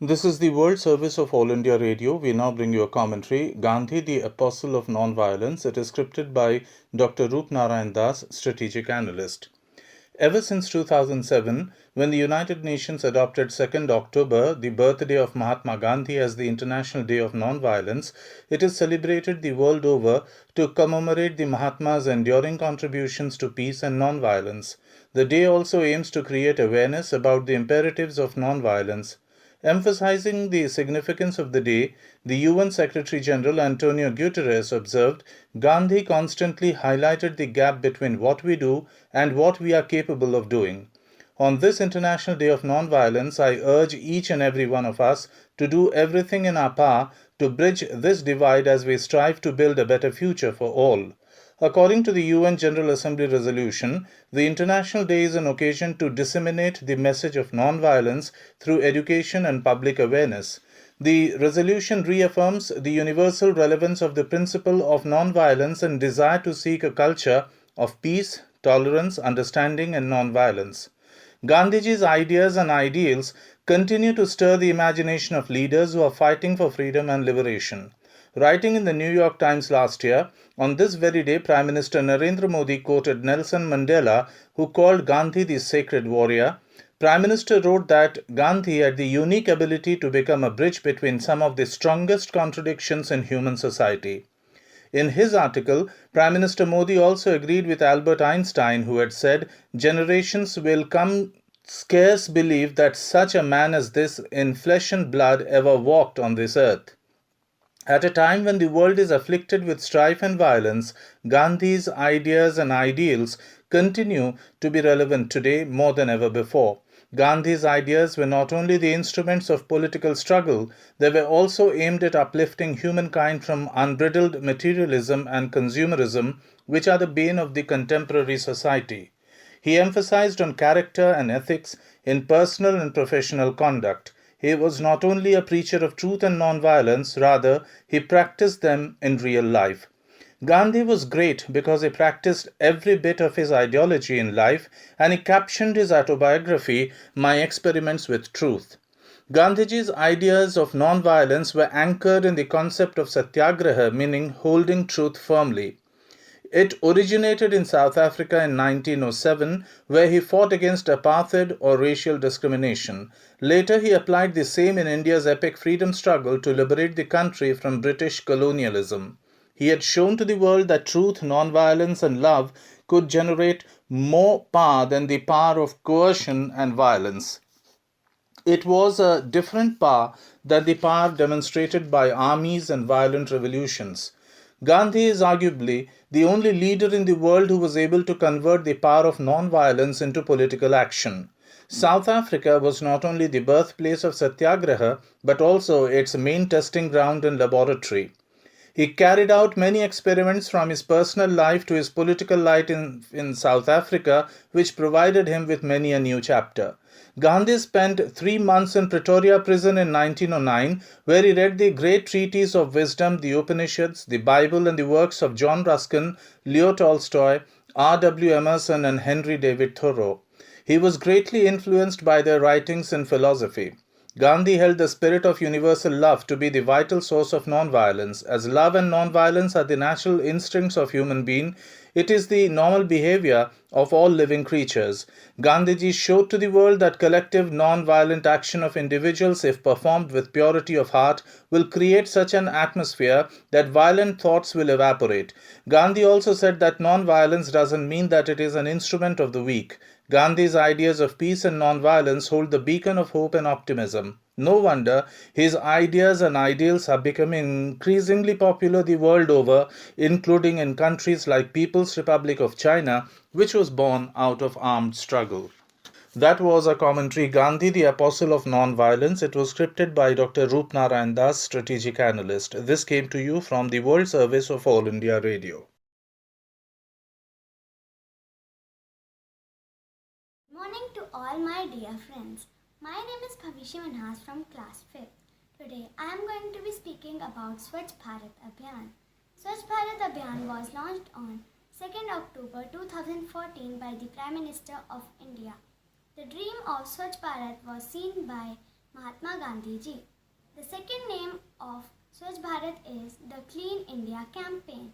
This is the World Service of All India Radio. We now bring you a commentary, Gandhi, the Apostle of Nonviolence. It is scripted by Dr. Roop Narayan Das, strategic analyst. Ever since 2007, when the United Nations adopted 2nd October, the birthday of Mahatma Gandhi, as the International Day of Nonviolence, it is celebrated the world over to commemorate the Mahatma's enduring contributions to peace and nonviolence. The day also aims to create awareness about the imperatives of nonviolence. Emphasizing the significance of the day, the UN Secretary General Antonio Guterres observed, Gandhi constantly highlighted the gap between what we do and what we are capable of doing. On this International Day of Nonviolence, I urge each and every one of us to do everything in our power to bridge this divide as we strive to build a better future for all. According to the UN General Assembly resolution, the International Day is an occasion to disseminate the message of nonviolence through education and public awareness. The resolution reaffirms the universal relevance of the principle of nonviolence and desire to seek a culture of peace, tolerance, understanding, and nonviolence. Gandhiji's ideas and ideals continue to stir the imagination of leaders who are fighting for freedom and liberation. Writing in the New York Times last year, on this very day, Prime Minister Narendra Modi quoted Nelson Mandela, who called Gandhi the sacred warrior. Prime Minister wrote that Gandhi had the unique ability to become a bridge between some of the strongest contradictions in human society. In his article, Prime Minister Modi also agreed with Albert Einstein, who had said, generations will come scarce believe that such a man as this in flesh and blood ever walked on this earth. At a time when the world is afflicted with strife and violence, Gandhi's ideas and ideals continue to be relevant today more than ever before. Gandhi's ideas were not only the instruments of political struggle, they were also aimed at uplifting humankind from unbridled materialism and consumerism, which are the bane of the contemporary society. He emphasized on character and ethics in personal and professional conduct. He was not only a preacher of truth and nonviolence, rather, he practiced them in real life. Gandhi was great because he practiced every bit of his ideology in life and he captioned his autobiography, My Experiments with Truth. Gandhiji's ideas of nonviolence were anchored in the concept of satyagraha, meaning holding truth firmly. It originated in South Africa in 1907, where he fought against apartheid or racial discrimination. Later, he applied the same in India's epic freedom struggle to liberate the country from British colonialism. He had shown to the world that truth, nonviolence, and love could generate more power than the power of coercion and violence. It was a different power than the power demonstrated by armies and violent revolutions. Gandhi is arguably the only leader in the world who was able to convert the power of non-violence into political action. South Africa was not only the birthplace of Satyagraha but also its main testing ground and laboratory. He carried out many experiments from his personal life to his political life in South Africa, which provided him with many a new chapter. Gandhi spent 3 months in Pretoria prison in 1909, where he read the great treatises of wisdom, the Upanishads, the Bible, and the works of John Ruskin, Leo Tolstoy, R.W. Emerson, and Henry David Thoreau. He was greatly influenced by their writings in philosophy. Gandhi held the spirit of universal love to be the vital source of nonviolence. As love and nonviolence are the natural instincts of human being, it is the normal behavior of all living creatures. Gandhiji showed to the world that collective non-violent action of individuals, if performed with purity of heart, will create such an atmosphere that violent thoughts will evaporate. Gandhi also said that non-violence doesn't mean that it is an instrument of the weak. Gandhi's ideas of peace and non-violence hold the beacon of hope and optimism. No wonder his ideas and ideals are becoming increasingly popular the world over, including in countries like People's Republic of China, which was born out of armed struggle. That was a commentary, Gandhi, the Apostle of Nonviolence. It was scripted by Dr. Roop Narayan Das, strategic analyst. This came to you from the World Service of All India Radio. Morning to all my dear friends. My name is Bhavishi Manhas from class 5th. Today I am going to be speaking about Swachh Bharat Abhiyan. Swachh Bharat Abhiyan was launched on 2nd October 2014 by the Prime Minister of India. The dream of Swachh Bharat was seen by Mahatma Gandhi ji. The second name of Swachh Bharat is the Clean India campaign.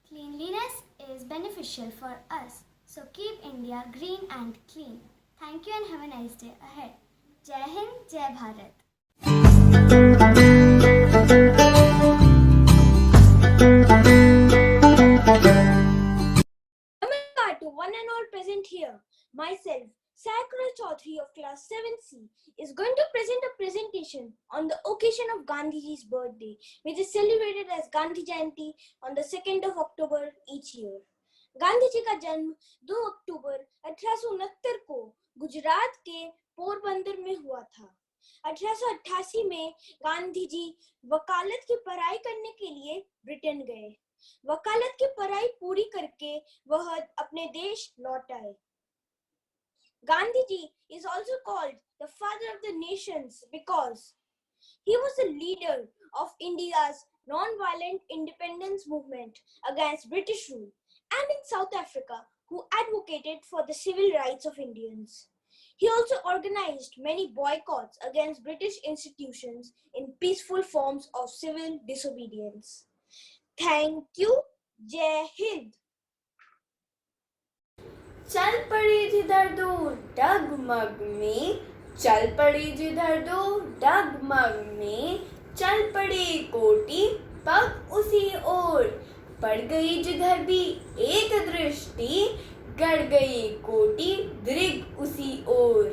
Cleanliness is beneficial for us, so keep India green and clean. Thank you and have a nice day ahead. Jai Hind, Jai Bharat. Namaskar to one and all present here. Myself, Sakura Chaudhary of class 7C is going to present a presentation on the occasion of Gandhiji's birthday, which is celebrated as Gandhi Jayanti on the 2nd of October each year. Gandhi ji का जन्म 2 अक्टूबर 1869 को गुजरात के पोरबंदर में हुआ था। 1888 में गांधी जी वकालत की पढ़ाई करने के लिए ब्रिटेन गए। वकालत की पढ़ाई पूरी करके वह अपने देश लौट आए। Gandhi ji is also called the father of the nations because he was the leader of India's non-violent independence movement against British rule, and in South Africa, who advocated for the civil rights of Indians. He also organized many boycotts against British institutions in peaceful forms of civil disobedience. Thank you. Jai Hind. चल पड़ी जिधर दूर डगमग में, चल पड़ी जिधर दूर डगमग में, चल पड़ी कोटि पग उसी ओर, पड़ गई जिधर भी एक दृष्टि, गड़ गई कोटि दृग उसी ओर।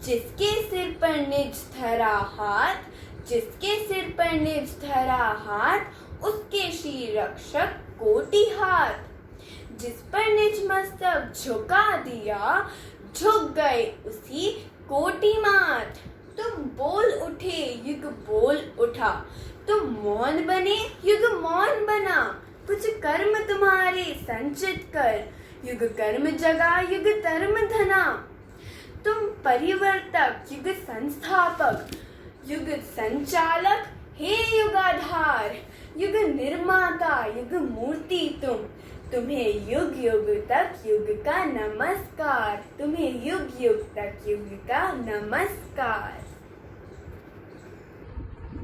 जिसके सिर पर निज धरा हाथ, जिसके सिर पर निज धरा हाथ, उसके श्री रक्षक कोटि हाथ। जिस पर निज मस्तक झुका दिया, झुक गए उसी कोटि माथ। तुम बोल उठे युग बोल उठा, तुम मौन बने युग मौन बना। कुछ कर्म तुम्हारे संचित कर, युग कर्म जगा युग धर्म धना। तुम परिवर्तक युग संस्थापक, युग संचालक हे युगाधार। युग निर्माता युग मूर्ति तुम्हें युग युग तक युग का नमस्कार, तुम्हें युग युग तक युग का नमस्कार।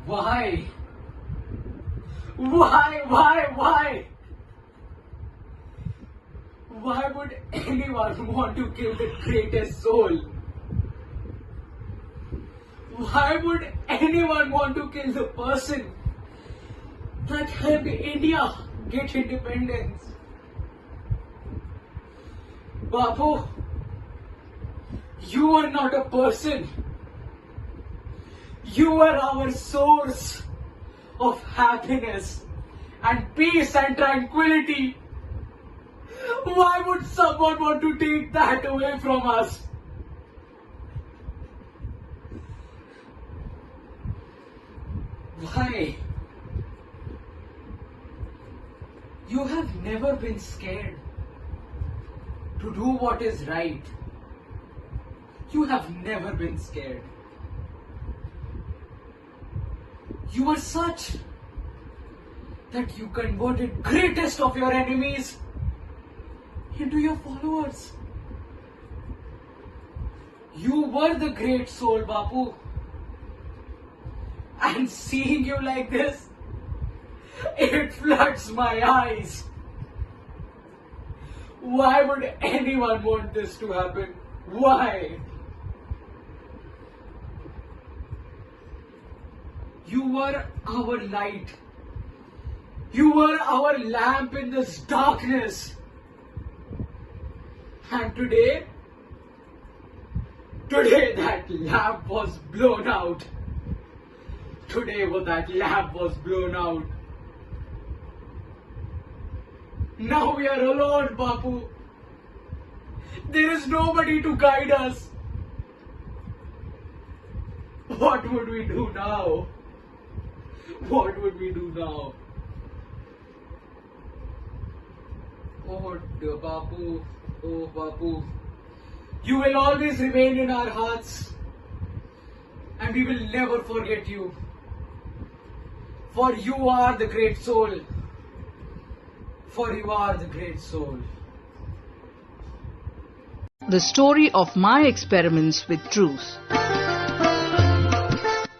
Why? Why? Why would anyone want to kill the greatest soul? Why would anyone want to kill the person that helped India get independence? Bapu, you are not a person. You are our source of happiness and peace and tranquility. Why would someone want to take that away from us? Why? You have never been scared to do what is right. You have never been scared. You were such that you converted greatest of your enemies into your followers. You were the great soul, Bapu. And seeing you like this, it floods my eyes. Why would anyone want this to happen? Why? You were our light. You were our lamp in this darkness. And today that lamp was blown out. Today that lamp was blown out. Now we are alone, Bapu. There is nobody to guide us. What would we do now? What would we do now? Oh, dear Bapu. Oh, Bapu. You will always remain in our hearts. And we will never forget you. For you are the great soul. For you are the great soul. The story of my experiments with truth.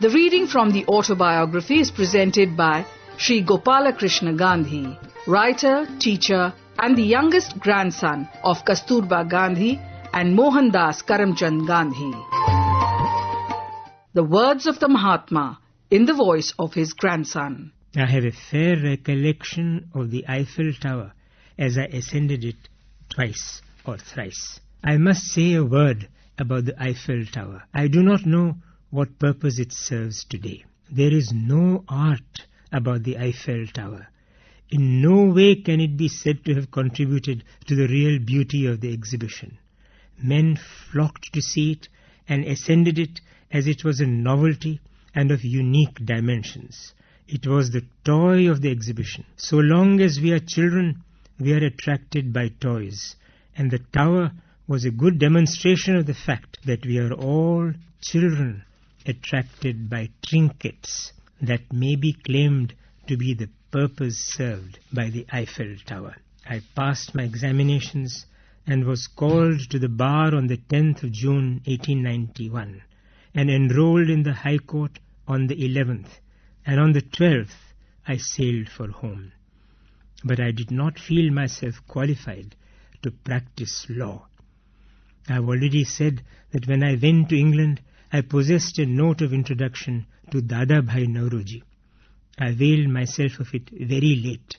The reading from the autobiography is presented by Sri Gopalakrishna Gandhi, writer, teacher, and the youngest grandson of Kasturba Gandhi and Mohandas Karamchand Gandhi. The words of the Mahatma in the voice of his grandson. I have a fair recollection of the Eiffel Tower as I ascended it twice or thrice. I must say a word about the Eiffel Tower. I do not know what purpose it serves today. There is no art about the Eiffel Tower. In no way can it be said to have contributed to the real beauty of the exhibition. Men flocked to see it and ascended it as it was a novelty and of unique dimensions. It was the toy of the exhibition. So long as we are children, we are attracted by toys, and the tower was a good demonstration of the fact that we are all children attracted by trinkets that may be claimed to be the purpose served by the Eiffel Tower. I passed my examinations and was called to the bar on the 10th of June 1891 and enrolled in the High Court on the 11th, and on the 12th I sailed for home. But I did not feel myself qualified to practice law. I have already said that when I went to England, I possessed a note of introduction to Dadabhai Nauroji. I availed myself of it very late.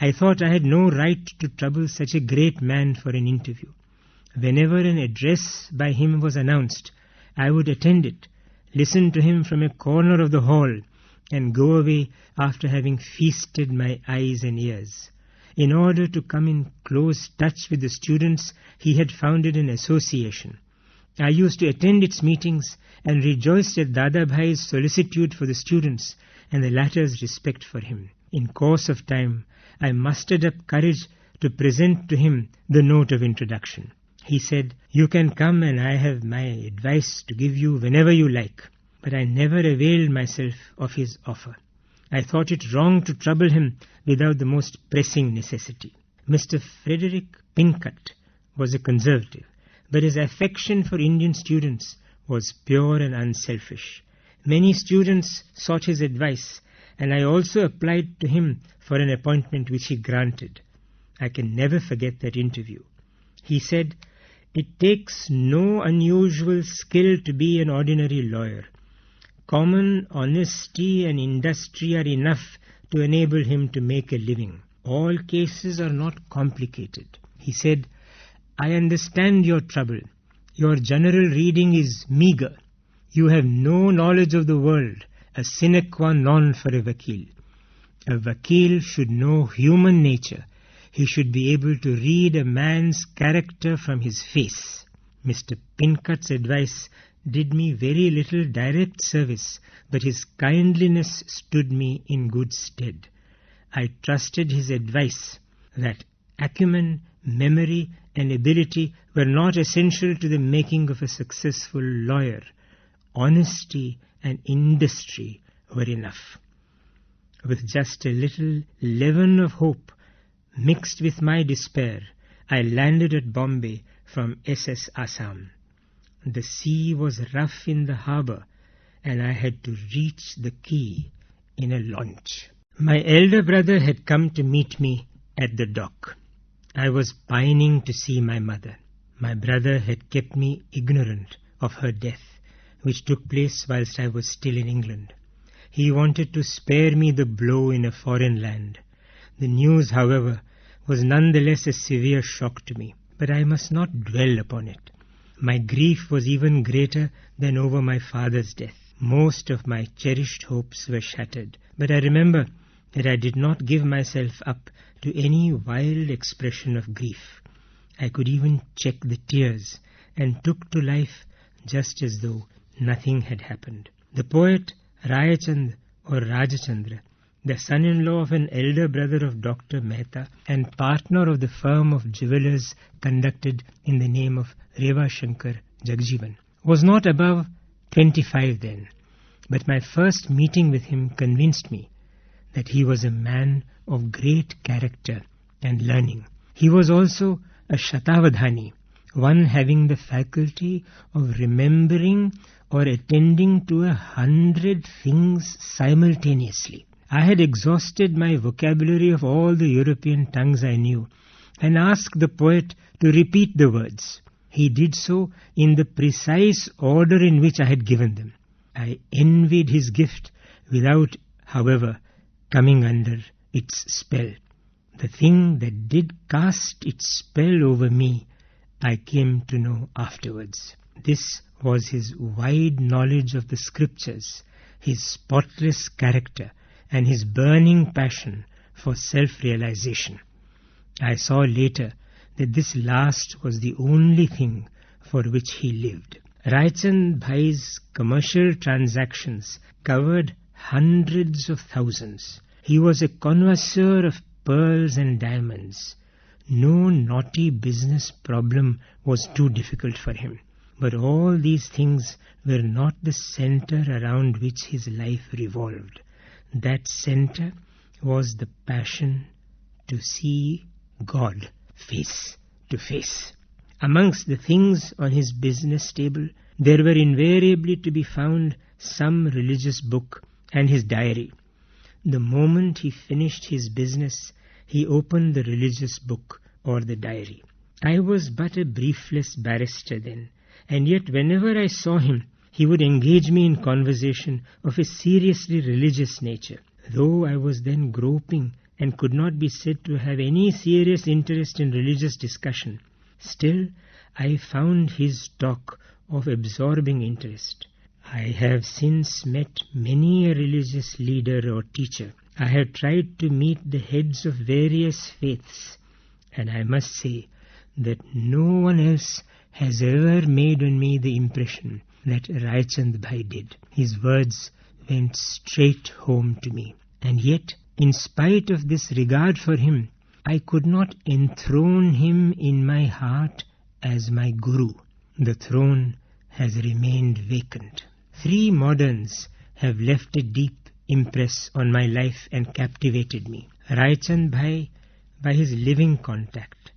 I thought I had no right to trouble such a great man for an interview. Whenever an address by him was announced, I would attend it, listen to him from a corner of the hall, and go away after having feasted my eyes and ears. In order to come in close touch with the students, he had founded an association. I used to attend its meetings and rejoiced at Dadabhai's solicitude for the students and the latter's respect for him. In course of time, I mustered up courage to present to him the note of introduction. He said, "You can come and I have my advice to give you whenever you like." But I never availed myself of his offer. I thought it wrong to trouble him without the most pressing necessity. Mr. Frederick Pincott was a conservative, but his affection for Indian students was pure and unselfish. Many students sought his advice, and I also applied to him for an appointment which he granted. I can never forget that interview. He said, "It takes no unusual skill to be an ordinary lawyer. Common honesty and industry are enough to enable him to make a living. All cases are not complicated." He said, "I understand your trouble. Your general reading is meagre. You have no knowledge of the world, a sine qua non for a vakil. A vakil should know human nature. He should be able to read a man's character from his face." Mr. Pincott's advice did me very little direct service, but his kindliness stood me in good stead. I trusted his advice that acumen, memory, and ability were not essential to the making of a successful lawyer. Honesty and industry were enough. With just a little leaven of hope mixed with my despair, I landed at Bombay from SS Assam. The sea was rough in the harbour, and I had to reach the quay in a launch. My elder brother had come to meet me at the dock. I was pining to see my mother. My brother had kept me ignorant of her death, which took place whilst I was still in England. He wanted to spare me the blow in a foreign land. The news, however, was nonetheless a severe shock to me, but I must not dwell upon it. My grief was even greater than over my father's death. Most of my cherished hopes were shattered, but I remember that I did not give myself up to any wild expression of grief. I could even check the tears and took to life just as though nothing had happened. The poet Rayachand or Rajachandra, the son-in-law of an elder brother of Dr. Mehta and partner of the firm of jewellers conducted in the name of Reva Shankar Jagjeevan, was not above 25 then, but my first meeting with him convinced me that he was a man of great character and learning. He was also a Shatavadhani, one having the faculty of remembering or attending to 100 things simultaneously. I had exhausted my vocabulary of all the European tongues I knew and asked the poet to repeat the words. He did so in the precise order in which I had given them. I envied his gift without, however, coming under its spell. The thing that did cast its spell over me, I came to know afterwards. This was his wide knowledge of the scriptures, his spotless character, and his burning passion for self-realization. I saw later that this last was the only thing for which he lived. Raichand Bhai's commercial transactions covered hundreds of thousands. He was a connoisseur of pearls and diamonds. No naughty business problem was too difficult for him. But all these things were not the center around which his life revolved. That center was the passion to see God face to face. Amongst the things on his business table, there were invariably to be found some religious book and his diary. The moment he finished his business, he opened the religious book or the diary. I was but a briefless barrister then, and yet whenever I saw him, he would engage me in conversation of a seriously religious nature. Though I was then groping and could not be said to have any serious interest in religious discussion, still I found his talk of absorbing interest. I have since met many a religious leader or teacher. I have tried to meet the heads of various faiths, and I must say that no one else has ever made on me the impression that Raichand Bhai did. His words went straight home to me. And yet, in spite of this regard for him, I could not enthrone him in my heart as my Guru. The throne has remained vacant. 3 moderns have left a deep impress on my life and captivated me. Raichand Bhai by his living contact,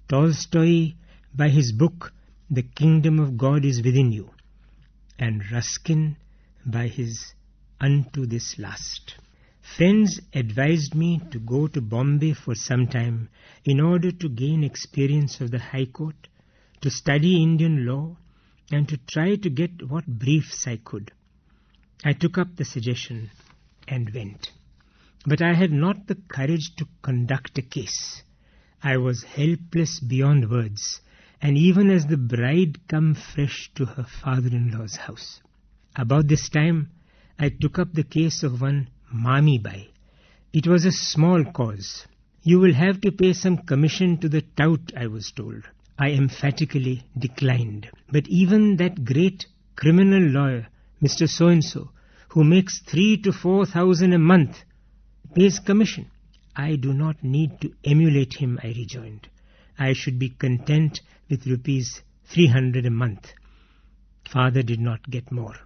Tolstoy by his book The Kingdom of God is Within You, and Ruskin by his Unto This Last. Friends advised me to go to Bombay for some time in order to gain experience of the High Court, to study Indian law, and to try to get what briefs I could. I took up the suggestion and went. But I had not the courage to conduct a case. I was helpless beyond words, and even as the bride come fresh to her father-in-law's house. About this time, I took up the case of one Mami Bai. It was a small cause. You will have to pay some commission to the tout, I was told. I emphatically declined. But even that great criminal lawyer, Mr. So-and-so, who makes 3,000 to 4,000 a month, pays commission. I do not need to emulate him, I rejoined. I should be content with rupees 300 a month. Father did not get more.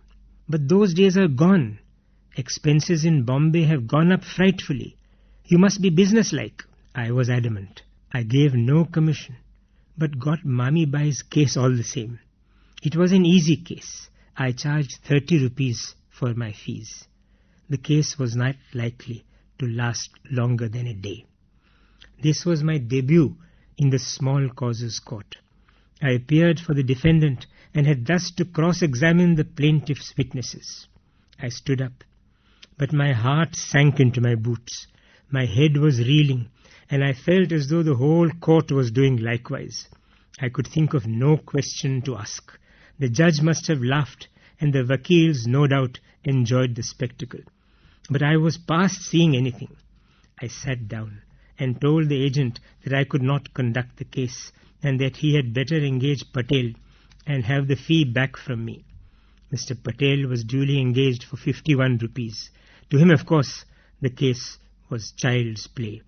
But those days are gone. Expenses in Bombay have gone up frightfully. You must be businesslike. I was adamant. I gave no commission, but got Mami Bai's case all the same. It was an easy case. I charged 30 rupees for my fees. The case was not likely to last longer than a day. This was my debut in the small causes court. I appeared for the defendant and had thus to cross-examine the plaintiff's witnesses. I stood up, but my heart sank into my boots. My head was reeling, and I felt as though the whole court was doing likewise. I could think of no question to ask. The judge must have laughed, and the vakils, no doubt, enjoyed the spectacle. But I was past seeing anything. I sat down and told the agent that I could not conduct the case, and that he had better engage Patel and have the fee back from me. Mr. Patel was duly engaged for 51 rupees. To him, of course, the case was child's play.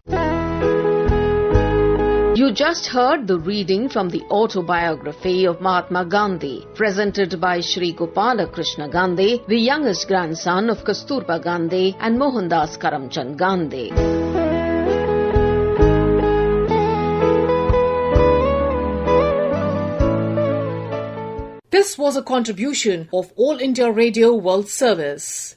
You just heard the reading from the autobiography of Mahatma Gandhi, presented by Shri Gopala Krishna Gandhi, the youngest grandson of Kasturba Gandhi and Mohandas Karamchand Gandhi. This was a contribution of All India Radio World Service.